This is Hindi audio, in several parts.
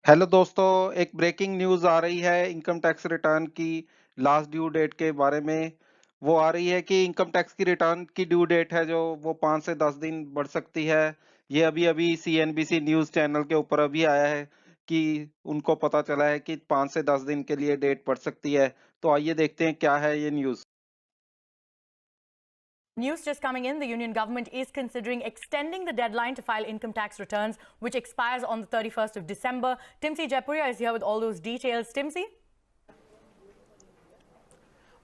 हेलो दोस्तों, एक ब्रेकिंग न्यूज़ आ रही है इनकम टैक्स रिटर्न की लास्ट ड्यू डेट के बारे में। वो आ रही है कि इनकम टैक्स की रिटर्न की ड्यू डेट है जो वो 5 से 10 दिन बढ़ सकती है। ये अभी-अभी सीएनबीसी न्यूज़ चैनल के ऊपर अभी आया है कि उनको पता चला है कि 5 से 10 दिन के लिए डेट बढ़ सकती है। तो आइए देखते हैं क्या है ये news. News just coming in, the Union government is considering extending the deadline to file income tax returns, which expires on the 31st of December. Timsi Jaipuria is here with all those details. Timsi?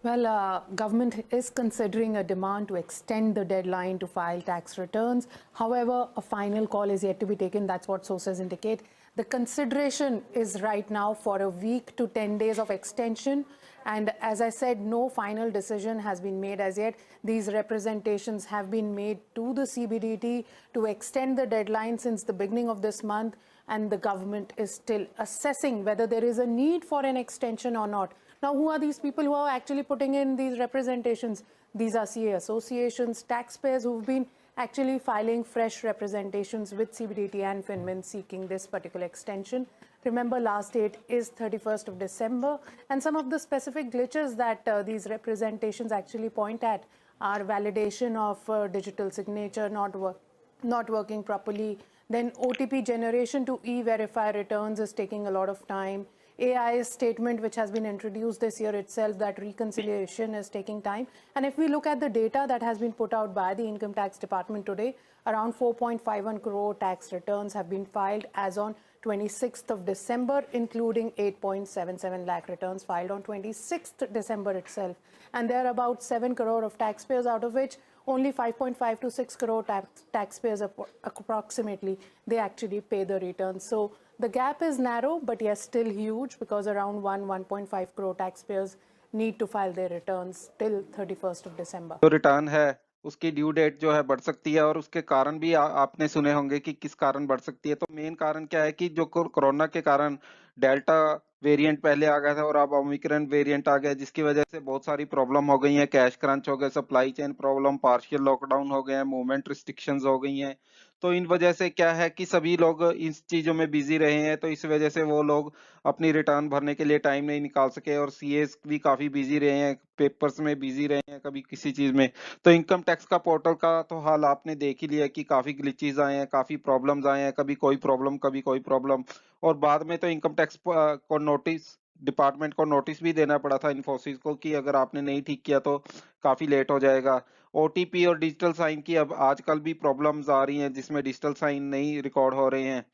Well, government is considering a demand to extend the deadline to file tax returns. However, a final call is yet to be taken. That's what sources indicate. The consideration is right now for a week to 10 days of extension. And as I said, no final decision has been made as yet. These representations have been made to the CBDT to extend the deadline since the beginning of this month. And the government is still assessing whether there is a need for an extension or not. Now, who are these people who are actually putting in these representations? These are CA associations, taxpayers who've been actually filing fresh representations with CBDT and FinMin seeking this particular extension. Remember, last date is 31st of December, and some of the specific glitches that these representations actually point at are validation of digital signature not working properly, then OTP generation to e-verify returns is taking a lot of time. AI's statement, which has been introduced this year itself, that reconciliation is taking time. And if we look at the data that has been put out by the Income Tax Department today, around 4.51 crore tax returns have been filed as on 26th of December, including 8.77 lakh returns filed on 26th December itself. And there are about 7 crore of taxpayers, out of which only 5.5 to 6 crore taxpayers approximately, they actually pay the returns. So the gap is narrow, but yes, still huge, because around 1.5 crore taxpayers need to file their returns till 31st of December. जो रिटर्न है उसकी ड्यू डेट जो है बढ़ सकती है और उसके कारण भी आपने सुने होंगे कि किस कारण बढ़ सकती है। तो मेन कारण क्या है कि जो कोरोना के कारण डेल्टा वेरिएंट पहले आ गया था और अब ओमिक्रॉन वेरिएंट आ गया, जिसकी वजह से बहुत सारी प्रॉब्लम हो गई है। कैश क्रंच हो गया, supply chain problem, partial lockdown हो गए हैं, मूवमेंट रिस्ट्रिक्शंस हो गई हैं। तो इन वजह से क्या है कि सभी लोग इस चीजों में बिजी रहे हैं, तो इस वजह से वो लोग अपनी रिटर्न भरने के लिए टाइम नहीं निकाल सके और सीएस भी काफी बिजी रहे हैं, पेपर्स में बिजी रहे हैं, कभी किसी चीज में। तो इनकम टैक्स का पोर्टल का तो हाल आपने देख ही लिया कि काफी ग्लिचेस आए हैं, काफी प्रॉब्लम्स आए हैं, कभी कोई प्रॉब्लम कभी कोई प्रॉब्लम। और बाद में तो इनकम टैक्स को नोटिस डिपार्टमेंट को नोटिस भी देना पड़ा था इन्फोसिस को कि अगर आपने नहीं ठीक किया तो काफी लेट हो जाएगा। ओटीपी और डिजिटल साइन की अब आजकल भी प्रॉब्लम्स आ रही हैं जिसमें डिजिटल साइन नहीं रिकॉर्ड हो रहे हैं।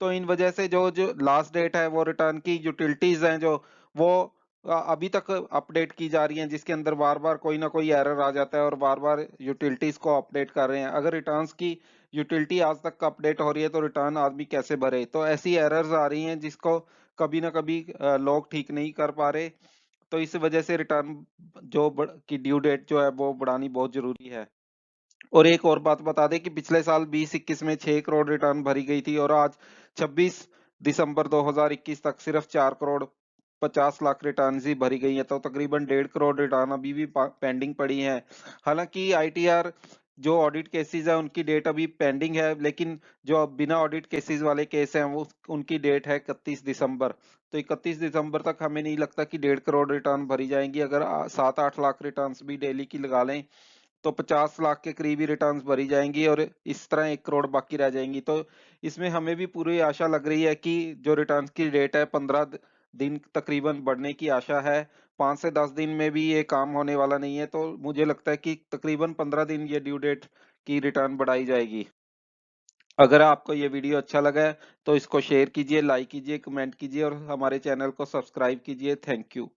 तो इन वजह से जो जो लास्ट डेट है वो रिटर्न की यूटिलिटीज हैं जो वो अभी तक अपडेट की जा रही हैं, जिसके अंदर बार बार कोई ना कोई एरर आ जाता है और बार बार यूटिलिटीज को अपडेट कर रहे हैं। अगर रिटर्न्स की यूटिलिटी आज तक अपडेट हो रही है तो रिटर्न आदमी कैसे भरे। तो ऐसी एरर्स आ रही हैं जिसको कभी ना कभी लोग ठीक नहीं कर पा रहे। तो इस वजह से रिटर्न की ड्यू डेट जो है वो बढ़ानी बहुत जरूरी है। और एक और बात बता दें कि पिछले साल 2021 में 6 करोड़ रिटर्न भरी गई थी और आज 26 दिसंबर 2021 तक सिर्फ 4 करोड़ 50 लाख रिटर्न ही भरी गई है। तो तकरीबन 1.5 करोड़ रिटर्न अभी भी पेंडिंग पड़ी है। हालांकि आईटीआर जो ऑडिट केसेस है उनकी डेट अभी पेंडिंग है, लेकिन जो बिना ऑडिट केसेस वाले केस हैं वो उनकी डेट है 31 दिसंबर। तो 31 दिसंबर तक हमें नहीं लगता कि 1.5 करोड़ रिटर्न भरी जाएंगी। अगर 7-8 लाख रिटर्न भी डेली की लगा लें तो 50 लाख के करीब ही रिटर्न्स भरी जाएंगी और इस तरह 1 करोड़ बाकी रह जाएंगी। तो इसमें हमें भी पूरी आशा लग रही है कि जो रिटर्न्स की डेट है 15 दिन तकरीबन बढ़ने की आशा है। 5 से 10 दिन में भी ये काम होने वाला नहीं है, तो मुझे लगता है कि तकरीबन 15 दिन ये ड्यू डेट की रिटर्न बढ़ाई जाएगी। अगर आपको ये वीडियो अच्छा लगा है तो इसको शेयर कीजिए, लाइक कीजिए, कमेंट कीजिए और हमारे चैनल को सब्सक्राइब कीजिए। Thank you.